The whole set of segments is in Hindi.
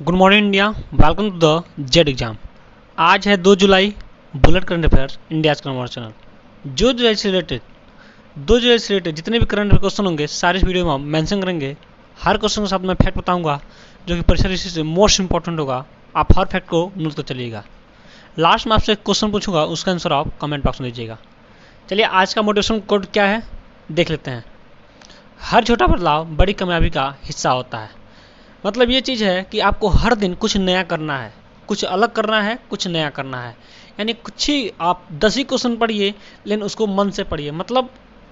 Good morning India. Welcome to the Z exam. आज है 2 जुलाई। बुलेट करंट अफेयर इंडिया का चैनल। 2 जुलाई से रिलेटेड जितने भी करंट अफेयर क्वेश्चन होंगे सारे इस वीडियो में हम मेंशन करेंगे। हर क्वेश्चन के साथ मैं फैक्ट बताऊंगा जो कि परीक्षा दृष्टि से मोस्ट इंपॉर्टेंट होगा। आप हर फैक्ट को नोट कर चलिएगा। लास्ट में आपसे एक क्वेश्चन पूछूंगा, उसका आंसर आप कमेंट बॉक्स में दीजिएगा। चलिए आज का मोटिवेशन कोड क्या है देख लेते हैं। हर छोटा बदलाव बड़ी कामयाबी का हिस्सा होता है। मतलब ये चीज़ है कि आपको हर दिन कुछ नया करना है, कुछ अलग करना है, कुछ नया करना है। यानी कुछ ही आप 10 ही क्वेश्चन पढ़िए लेकिन उसको मन से पढ़िए। मतलब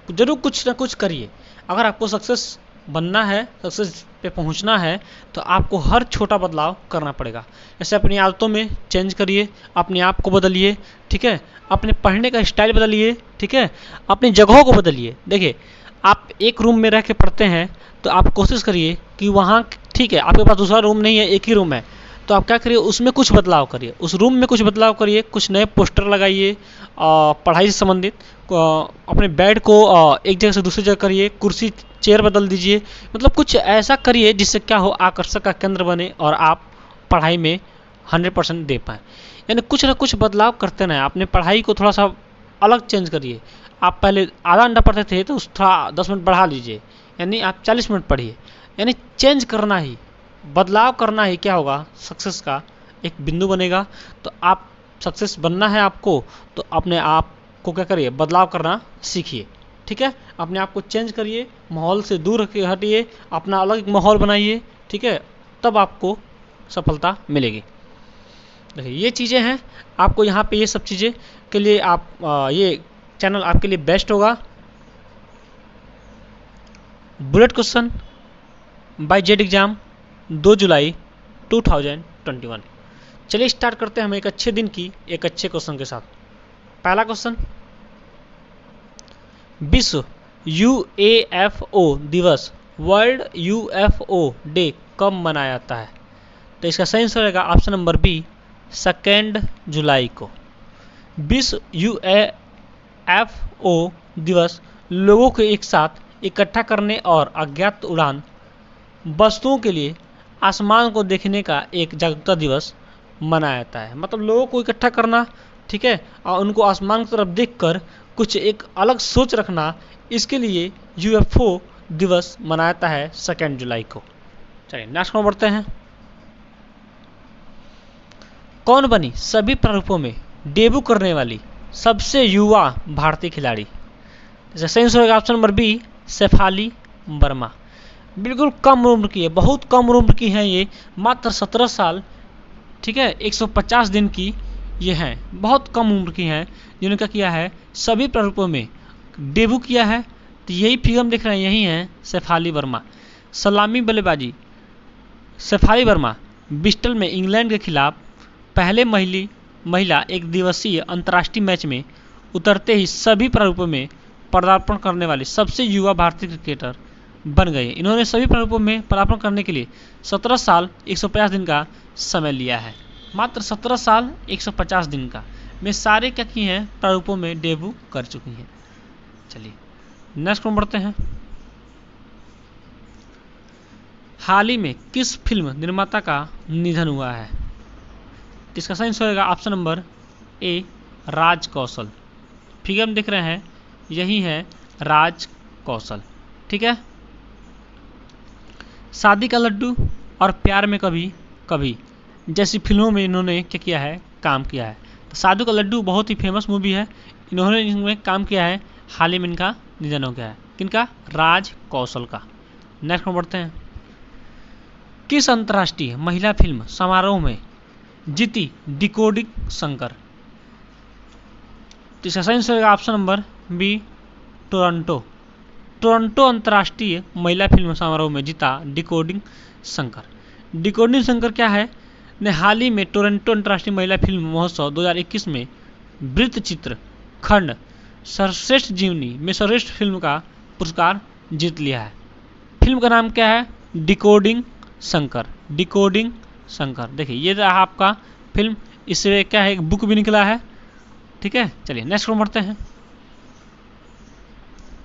जरूर कुछ ना कुछ करिए। अगर आपको सक्सेस बनना है, सक्सेस पे पहुंचना है तो आपको हर छोटा बदलाव करना पड़ेगा। जैसे अपनी आदतों में चेंज करिए, अपने आप को बदलिए, ठीक है। अपने पढ़ने का स्टाइल बदलिए, ठीक है। अपनी जगहों को बदलिए। देखिए आप एक रूम में रह के पढ़ते हैं तो आप कोशिश करिए कि वहाँ, ठीक है, आपके पास दूसरा रूम नहीं है, एक ही रूम है, तो आप क्या करिए उसमें कुछ बदलाव करिए, उस रूम में कुछ बदलाव करिए, कुछ नए पोस्टर लगाइए, पढ़ाई से संबंधित अपने बेड को एक जगह से दूसरी जगह करिए, कुर्सी चेयर बदल दीजिए। मतलब कुछ ऐसा करिए जिससे क्या हो, आकर्षण का केंद्र बने और आप पढ़ाई में 100% दे पाएँ। यानी कुछ ना कुछ बदलाव करते रहें। अपने पढ़ाई को थोड़ा सा अलग चेंज करिए। आप पहले आधा घंटा पढ़ते थे तो थोड़ा 10 मिनट बढ़ा लीजिए, यानी आप 40 मिनट पढ़िए। यानी चेंज करना ही, बदलाव करना ही क्या होगा, सक्सेस का एक बिंदु बनेगा। तो आप सक्सेस बनना है आपको तो अपने आप को क्या करिए, बदलाव करना सीखिए, ठीक है। अपने आप को चेंज करिए, माहौल से दूर हटिए, अपना अलग एक माहौल बनाइए, ठीक है। तब आपको सफलता मिलेगी। देखिए ये चीज़ें हैं, आपको यहाँ पे ये सब चीज़ें के लिए आप ये चैनल आपके लिए बेस्ट होगा। Bullet question by Z exam 2 जुलाई 2021। चलिए स्टार्ट करते हैं हम एक अच्छे दिन की एक अच्छे क्वेश्चन के साथ। पहला क्वेश्चन, विश्व यूएफओ दिवस, वर्ल्ड यूएफओ डे कब मनाया जाता है? तो इसका सही आंसर रहेगा ऑप्शन नंबर बी, 2 जुलाई को। विश्व यूएफओ दिवस लोगों को एक साथ इकट्ठा करने और अज्ञात उड़ान वस्तुओं के लिए आसमान को देखने का एक जागरूकता दिवस मनाया जाता है। मतलब लोगों को इकट्ठा करना, ठीक है, और उनको आसमान की तरफ देखकर कुछ एक अलग सोच रखना, इसके लिए यूएफओ दिवस मनाया जाता है 2 जुलाई को। चलिए नेक्स्ट में बढ़ते हैं। कौन बनी सभी प्रारूपों में डेब्यू करने वाली सबसे युवा भारतीय खिलाड़ी? सही आंसर होगा option number B, Shefali Verma. बिल्कुल कम उम्र की है, बहुत कम उम्र की है ये, मात्र 17 साल, ठीक है, 150 दिन की ये हैं। बहुत कम उम्र की हैं जिन्होंने क्या किया है, सभी प्रारूपों में डेब्यू किया है। तो यही फिल्म देख रहे हैं, यही हैं शेफाली वर्मा। सलामी बल्लेबाजी, शेफाली वर्मा ब्रिस्टल में इंग्लैंड के खिलाफ पहले महिला एक दिवसीय अंतर्राष्ट्रीय मैच में उतरते ही सभी प्रारूपों में पदार्पण करने वाली सबसे युवा भारतीय क्रिकेटर बन गए। इन्होंने सभी प्रारूपों में पदार्पण करने के लिए 17 साल 150 दिन का समय लिया है। मात्र 17 साल 150 दिन का में सारे क्या किए हैं, प्रारूपों में डेब्यू कर चुकी हैं। चलिए नेक्स्ट में बढ़ते हैं। हाल ही में किस फिल्म निर्माता का निधन हुआ है? इसका सही आंसर होगा option number A, Raj Kaushal. Figure में देख रहे हैं, यही है राज कौशल, ठीक है। शादी का लड्डू और प्यार में कभी कभी जैसी फिल्मों में इन्होंने क्या किया है, काम किया है। तो शादी का लड्डू बहुत ही फेमस मूवी है, इन्होंने इसमें काम किया है। हाल ही में इनका निधन हो गया है। किनका? राज कौशल का। नेक्स्ट में बढ़ते हैं। किस अंतर्राष्ट्रीय महिला फिल्म समारोह में जीती डिकोडिंग शंकर? इसका सही आंसर होगा option number B, Toronto. Toronto अंतर्राष्ट्रीय महिला फिल्म समारोह में जीता डिकोडिंग शंकर। डिकोडिंग शंकर क्या है ने हाल ही में टोरंटो अंतर्राष्ट्रीय महिला फिल्म महोत्सव 2021 में वृत्त चित्र खंड सर्वश्रेष्ठ जीवनी में सर्वश्रेष्ठ फिल्म का पुरस्कार जीत लिया है। फिल्म का नाम क्या है? डिकोडिंग शंकर। डिकोडिंग शंकर। देखिए ये रहा आपका फिल्म, इससे क्या है, एक बुक भी निकला है, ठीक है। चलिए नेक्स्ट को बढ़ते हैं।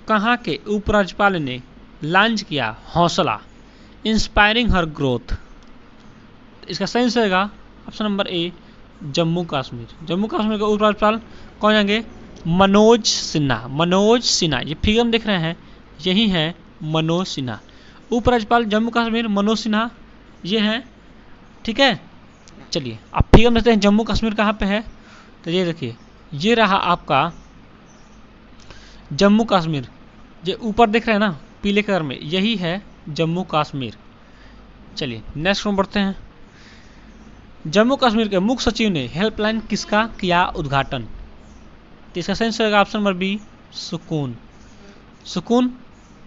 कहाँ के उपराज्यपाल ने लॉन्च किया हौसला, इंस्पायरिंग हर ग्रोथ? तो इसका सही आंसर होगा option number A Jammu Kashmir. Jammu Kashmir के उपराज्यपाल कौन होंगे? मनोज सिन्हा। मनोज सिन्हा, ये फिगर में देख रहे हैं यही है मनोज सिन्हा। उपराज्यपाल जम्मू कश्मीर मनोज सिन्हा ये हैं, ठीक है। चलिए अब फिगर में देखते हैं जम्मू कश्मीर कहाँ पे है। तो ये देखिए ये रहा आपका जम्मू कश्मीर, जो ऊपर देख रहे हैं ना पीले कलर में, यही है जम्मू कश्मीर। चलिए नेक्स्ट में बढ़ते हैं। जम्मू कश्मीर के मुख्य सचिव ने हेल्पलाइन किसका किया उद्घाटन? तो इसका सही आंसर होगा ऑप्शन नंबर बी सुकून। सुकून,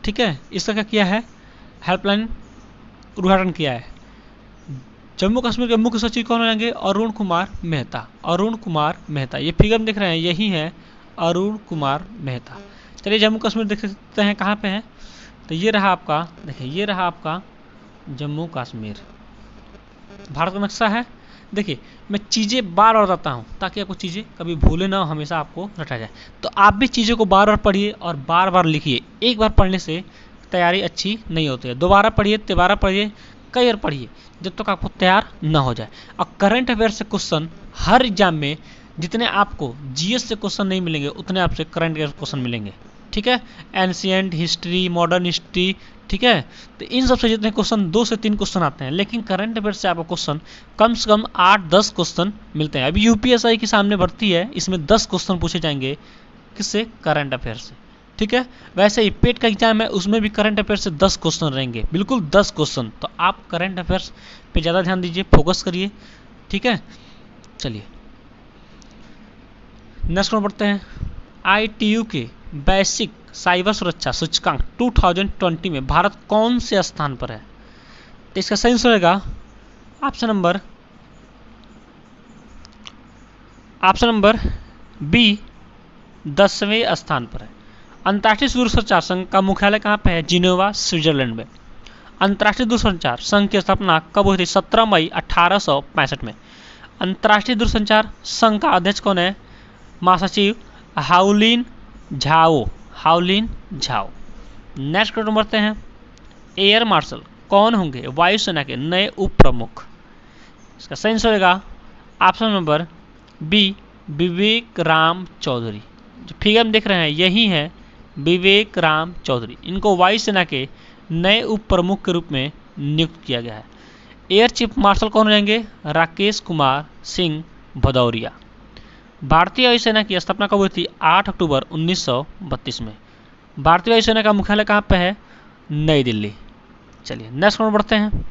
ठीक है, इसका क्या किया है? हेल्पलाइन उद्घाटन किया है। जम्मू कश्मीर के मुख्य सचिव कौन होंगे? अरुण कुमार मेहता। अरुण कुमार मेहता, ये फिगर में देख रहे हैं यही है अरुण कुमार मेहता। चलिए जम्मू कश्मीर देख सकते हैं कहाँ पे है। तो ये रहा आपका, देखिए ये रहा आपका जम्मू कश्मीर। भारत का नक्शा है। देखिए मैं चीज़ें बार बार बताता हूँ ताकि आपको चीज़ें कभी भूले ना हो, हमेशा आपको रटा जाए। तो आप भी चीज़ों को बार बार पढ़िए और बार बार लिखिए। एक बार पढ़ने से तैयारी अच्छी नहीं होती है, दोबारा पढ़िए, तिबारा पढ़िए, कई बार पढ़िए जब तक आपको तैयार ना हो जाए। और करंट अफेयर से क्वेश्चन हर एग्जाम में जितने आपको जीएस से क्वेश्चन नहीं मिलेंगे उतने आपसे करंट अफेयर क्वेश्चन मिलेंगे, ठीक है। एंशिएंट हिस्ट्री, मॉडर्न हिस्ट्री, ठीक है। तो इन सबसे जितने क्वेश्चन 2 से 3 क्वेश्चन आते हैं, लेकिन करंट अफेयर से आपको क्वेश्चन कम से कम 8-10 क्वेश्चन मिलते हैं। अभी यूपीएसआई के सामने भर्ती है, इसमें 10 क्वेश्चन पूछे जाएंगे किससे? करंट अफेयर से, ठीक है। वैसे ही पेट का एग्जाम है, उसमें भी करंट अफेयर से 10 क्वेश्चन रहेंगे, बिल्कुल 10 क्वेश्चन। तो आप करंट अफेयर्स पे ज़्यादा ध्यान दीजिए, फोकस करिए, ठीक है। चलिए नेक्स्ट में बढ़ते हैं। ITU के वैश्विक साइबर सुरक्षा सूचकांक 2020 में भारत कौन से स्थान पर है? तो इसका सही आंसर होगा ऑप्शन नंबर बी 10वें स्थान पर है। अंतर्राष्ट्रीय दूरसंचार संघ का मुख्यालय कहाँ पे है? जिनेवा, स्विट्जरलैंड में। अंतर्राष्ट्रीय दूरसंचार संघ की स्थापना कब हुई थी? 17 मई 1865 में। अंतर्राष्ट्रीय दूरसंचार संघ का अध्यक्ष कौन है? महासचिव हाउलिन झाओ। हाउलिन झाओ। नेक्स्ट क्वेश्चन बढ़ते हैं। एयर मार्शल कौन होंगे वायुसेना के नए उप प्रमुख? इसका सही आंसर होगा ऑप्शन नंबर बी विवेक राम चौधरी। जो फिगर में देख रहे हैं यही है विवेक राम चौधरी। इनको वायुसेना के नए उप प्रमुख के रूप में नियुक्त किया गया है। एयर चीफ मार्शल कौन रहेंगे? राकेश कुमार सिंह भदौरिया। भारतीय वायुसेना की स्थापना कब हुई थी? 8 अक्टूबर 1932 में। भारतीय वायुसेना का मुख्यालय कहाँ पे है? नई दिल्ली। चलिए नेक्स्ट में बढ़ते हैं।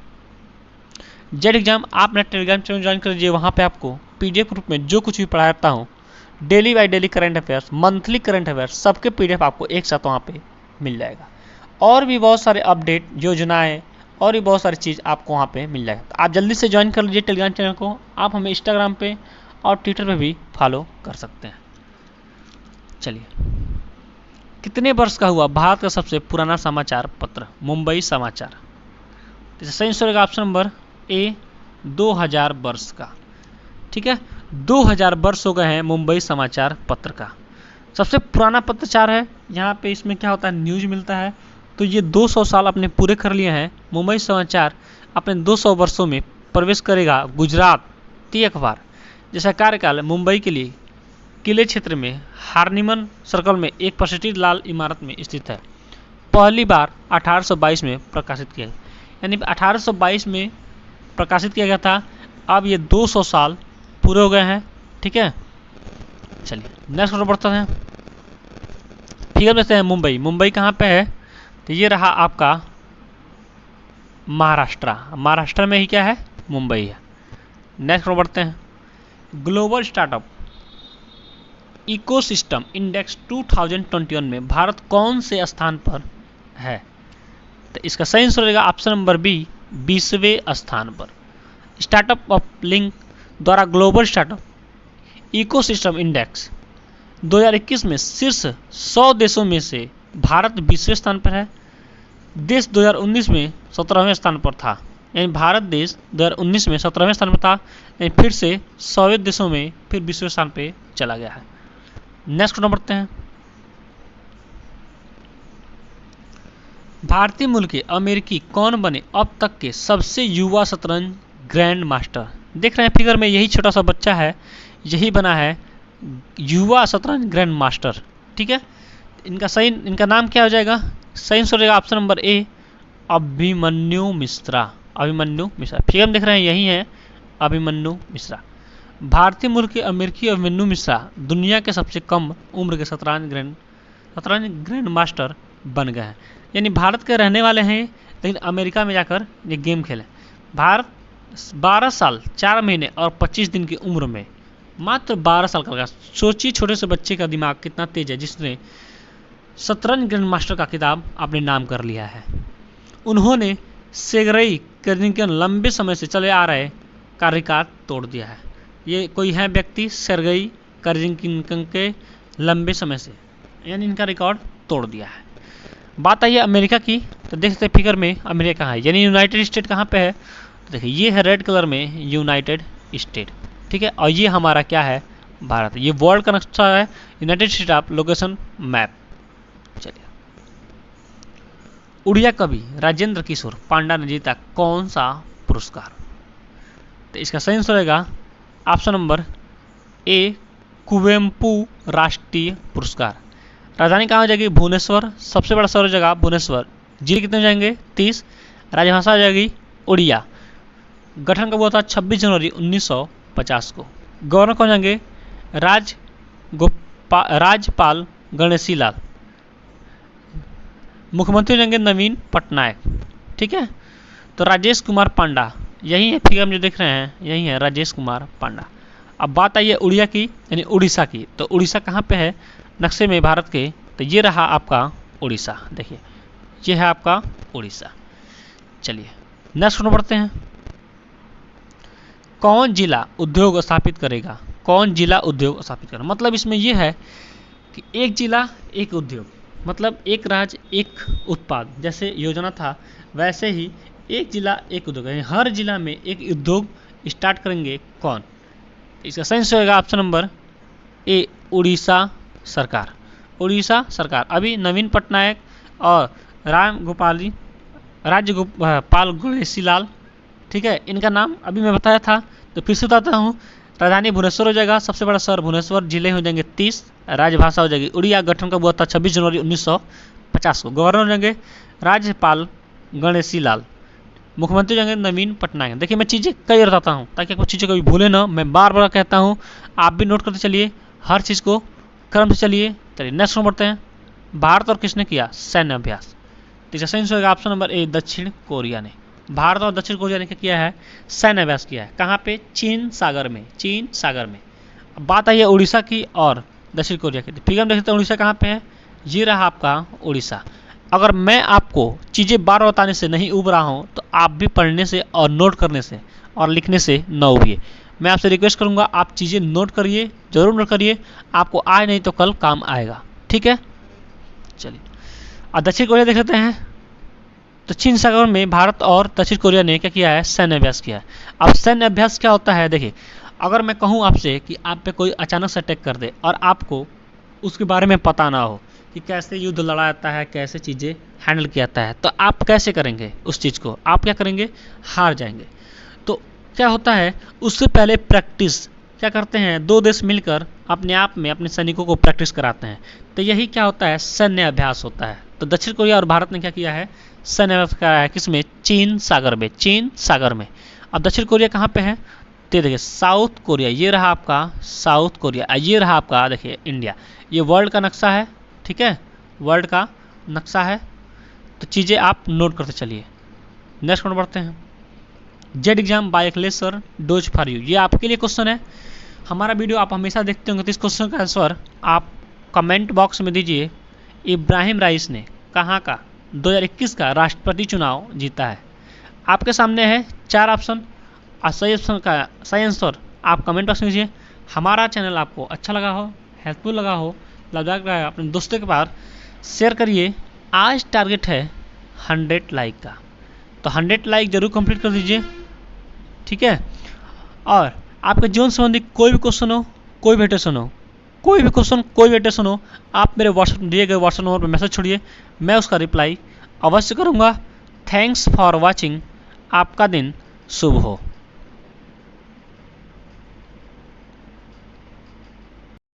जेड एग्जाम आप मेरा टेलीग्राम चैनल ज्वाइन कर लीजिए, वहाँ पे आपको पीडीएफ रूप में जो कुछ भी पढ़ाता हूँ, daily by daily current affairs, monthly current affairs, सबके पीडीएफ आपको एक साथ वहाँ पे मिल जाएगा। और भी बहुत सारे अपडेट, योजनाएँ और भी बहुत सारी चीज़ आपको वहाँ पे मिल जाएगा। तो आप जल्दी से ज्वाइन कर लीजिए टेलीग्राम चैनल को। आप हमें इंस्टाग्राम पे और ट्विटर पे भी फॉलो कर सकते हैं। चलिए कितने वर्ष का हुआ भारत का सबसे पुराना समाचार पत्र? मुंबई समाचार। तो सही आंसर होगा ऑप्शन नंबर ए 2000 वर्ष का, ठीक है। 2000 वर्ष हो गए हैं मुंबई समाचार पत्र का। सबसे पुराना पत्रचार है। यहाँ पे इसमें क्या होता है? न्यूज मिलता है। तो ये 200 साल अपने पूरे कर लिए हैं। मुंबई समाचार अपने 200 वर्षों में प्रवेश करेगा गुजराती अखबार जैसा कार्यकाल मुंबई के लिए किले क्षेत्र में हार्निमन सर्कल में एक प्रसिद्ध लाल इमारत में स्थित है। पहली बार 1822 में प्रकाशित किया, यानी 1822 में प्रकाशित किया गया था। अब ये 200 साल पूरे हो गए हैं, ठीक है। चलिए नेक्स्ट क्वेश्चन बढ़ते हैं। फिगर देखते हैं। मुंबई, मुंबई कहाँ पे है? तो ये रहा आपका महाराष्ट्र। महाराष्ट्र में ही क्या है? मुंबई है। नेक्स्ट क्वेश्चन बढ़ते हैं। ग्लोबल स्टार्टअप इकोसिस्टम इंडेक्स 2021 में भारत कौन से स्थान पर है? तो इसका सही आंसर रहेगा ऑप्शन नंबर बी 20वें स्थान पर। स्टार्टअप ऑफ लिंक द्वारा ग्लोबल स्टार्टअप इकोसिस्टम इंडेक्स 2021 में शीर्ष 100 देशों में से भारत 20वें स्थान पर है। देश 2019 में 17वें स्थान पर था, यानी भारत देश 2019 में 17वें स्थान पर था, यानी फिर से 100वें देशों में फिर 20वें स्थान पे चला गया है। नेक्स्ट क्वेश्चन बढ़ते हैं। भारतीय मूल के अमेरिकी कौन बने अब तक के सबसे युवा शतरंज ग्रैंड मास्टर। देख रहे हैं फिगर में, यही छोटा सा बच्चा है, यही बना है युवा शतरंज ग्रैंड मास्टर। ठीक है, इनका नाम क्या हो जाएगा? सही आंसर हो जाएगा option number A, Abhimanyu Mishra. Abhimanyu Mishra, figure में देख रहे हैं यही है अभिमन्यु मिश्रा। भारतीय मूल के अमेरिकी अभिमन्यु मिश्रा दुनिया के सबसे कम उम्र के शतरंज ग्रैंड मास्टर बन गए हैं। यानी भारत के रहने वाले हैं, लेकिन अमेरिका में जाकर ये गेम खेले। भारत 12 साल 4 महीने और 25 दिन की उम्र में, मात्र 12 साल का लगा। सोचिए छोटे से बच्चे का दिमाग कितना तेज है, जिसने शतरंज ग्रैंड मास्टर का खिताब अपने नाम कर लिया है। उन्होंने सेर्गेई कर्जिगिन लंबे समय से चले आ रहे का रिकॉर्ड तोड़ दिया है। ये कोई है व्यक्ति सेर्गेई कर्जिगिन के लंबे समय से, यानी इनका रिकॉर्ड तोड़ दिया है। बात आई है अमेरिका की, तो देख सकते फिगर में अमेरिका कहाँ है, यानी यूनाइटेड स्टेट कहाँ पे है? तो देखिए ये है रेड कलर में यूनाइटेड स्टेट। ठीक है, और ये हमारा क्या है? भारत। ये वर्ल्ड का नक्शा है, United state of location map. चलिए, उड़िया कवि राजेंद्र किशोर पांडा ने जीता कौन सा पुरस्कार? तो इसका सही आंसर रहेगा ऑप्शन नंबर ए, कुवेम्पू राष्ट्रीय पुरस्कार। राजधानी कहाँ हो जाएगी? भुवनेश्वर। सबसे बड़ा शहर हो जाएगा भुवनेश्वर। जिले कितने हो जाएंगे? 30। राजभाषा हो जाएगी उड़िया। गठन कब हुआ था? 26 जनवरी 1950 को। गवर्नर कौन जाएंगे? राजपाल गणेशी लाल। मुख्यमंत्री हो जाएंगे नवीन पटनायक। ठीक है, तो राजेश कुमार पांडा, यही है फिगर में जो देख रहे हैं, यही है राजेश कुमार पांडा। अब बात आई है उड़िया की, यानी उड़ीसा की। तो उड़ीसा कहाँ पे है नक्शे में भारत के? तो ये रहा आपका उड़ीसा। देखिए ये है आपका उड़ीसा। चलिए नेक्स्ट क्वेश्चन पढ़ते हैं। कौन जिला उद्योग स्थापित करेगा? कौन जिला उद्योग स्थापित करेगा? मतलब इसमें यह है कि एक जिला एक उद्योग, मतलब एक राज्य एक उत्पाद, जैसे योजना था वैसे ही एक जिला एक उद्योग, यानी हर जिला में एक उद्योग स्टार्ट करेंगे। कौन? इसका सही आंसर होगा ऑप्शन नंबर ए, उड़ीसा सरकार। उड़ीसा सरकार। अभी नवीन पटनायक और राज्यपाल गणेशी लाल, ठीक है, इनका नाम अभी मैं बताया था, तो फिर से बताता हूँ। राजधानी भुवनेश्वर हो जाएगा, सबसे बड़ा शहर भुवनेश्वर। जिले हो जाएंगे 30। राजभाषा हो जाएगी उड़िया। गठन कब हुआ था? 26 जनवरी 1950 को। गवर्नर हो जाएंगे राज्यपाल गणेशी लाल। मुख्यमंत्री हो जाएंगे नवीन पटनायक। देखिए मैं चीज़ें कई बताता हूँ ताकि आपको चीज़ें कभी भूले ना। मैं बार बार कहता हूँ, आप भी नोट करते चलिए, हर चीज़ को क्रम से चलिए। चलिए नेक्स्ट नंबर बढ़ते हैं। भारत और किसने किया सैन्य अभ्यास? तो सही आंसर होगा ऑप्शन नंबर ए, दक्षिण कोरिया ने। भारत और दक्षिण कोरिया ने क्या किया है? सैन्य अभ्यास किया है। कहाँ पे? चीन सागर में। चीन सागर में। अब बात आई है उड़ीसा की और दक्षिण कोरिया की। फिगर में देखते हैं उड़ीसा कहाँ पे है। ये रहा आपका उड़ीसा। अगर मैं आपको चीज़ें बार बताने से नहीं उब रहा हूँ तो आप भी पढ़ने से और नोट करने से और लिखने से न उबिए। मैं आपसे रिक्वेस्ट करूँगा, आप चीज़ें नोट करिए, जरूर नोट करिए। आपको आज नहीं तो कल काम आएगा। ठीक है, चलिए और दक्षिण कोरिया देख लेते हैं। तो चीन सागर में भारत और दक्षिण कोरिया ने क्या किया है? सैन्य अभ्यास किया है। अब सैन्य अभ्यास क्या होता है? देखिए, अगर मैं कहूँ आपसे कि आप पे कोई अचानक से अटैक कर दे और आपको उसके बारे में पता ना हो कि कैसे युद्ध लड़ा जाता है, कैसे चीज़ें हैंडल किया जाता है, तो आप कैसे करेंगे उस चीज़ को? आप क्या करेंगे? हार जाएंगे। तो क्या होता है, उससे पहले प्रैक्टिस क्या करते हैं? दो देश मिलकर अपने आप में अपने सैनिकों को प्रैक्टिस कराते हैं। तो यही क्या होता है? सैन्य अभ्यास होता है। तो दक्षिण कोरिया और भारत ने क्या किया है? सैन्य अभ्यास कराया है। किसमें? चीन सागर में। चीन सागर में। अब दक्षिण कोरिया कहाँ पे है? तो देखिए साउथ कोरिया, ये रहा आपका साउथ कोरिया, ये रहा आपका देखिए इंडिया। ये वर्ल्ड का नक्शा है। ठीक है, वर्ल्ड का नक्शा है। तो चीज़ें आप नोट करते चलिए। नेक्स्ट क्वेश्चन बढ़ते हैं। Z exam by Akhileshwar dose for you, ये आपके लिए क्वेश्चन है। हमारा वीडियो आप हमेशा देखते होंगे, तो इस क्वेश्चन का आंसर आप कमेंट बॉक्स में दीजिए। इब्राहिम राइस ने कहाँ का 2021 का राष्ट्रपति चुनाव जीता है? आपके सामने है 4 ऑप्शन और सही ऑप्शन का सही आंसर आप कमेंट बॉक्स में दीजिए। हमारा चैनल आपको अच्छा लगा हो, हेल्पफुल लगा हो, लाभदायक लगा, अपने दोस्तों के पास शेयर करिए। आज टारगेट है 100 लाइक का, तो 100 लाइक जरूर कंप्लीट कर दीजिए। ठीक है, और आपके जीवन संबंधी कोई भी क्वेश्चन हो, कोई भी क्वेश्चन हो, कोई भी क्वेश्चन, कोई भी क्वेश्चन हो, आप मेरे व्हाट्सएप दिए गए व्हाट्सएप नंबर पर मैसेज छोड़िए, मैं उसका रिप्लाई अवश्य करूँगा। Thanks for watching. आपका दिन शुभ हो।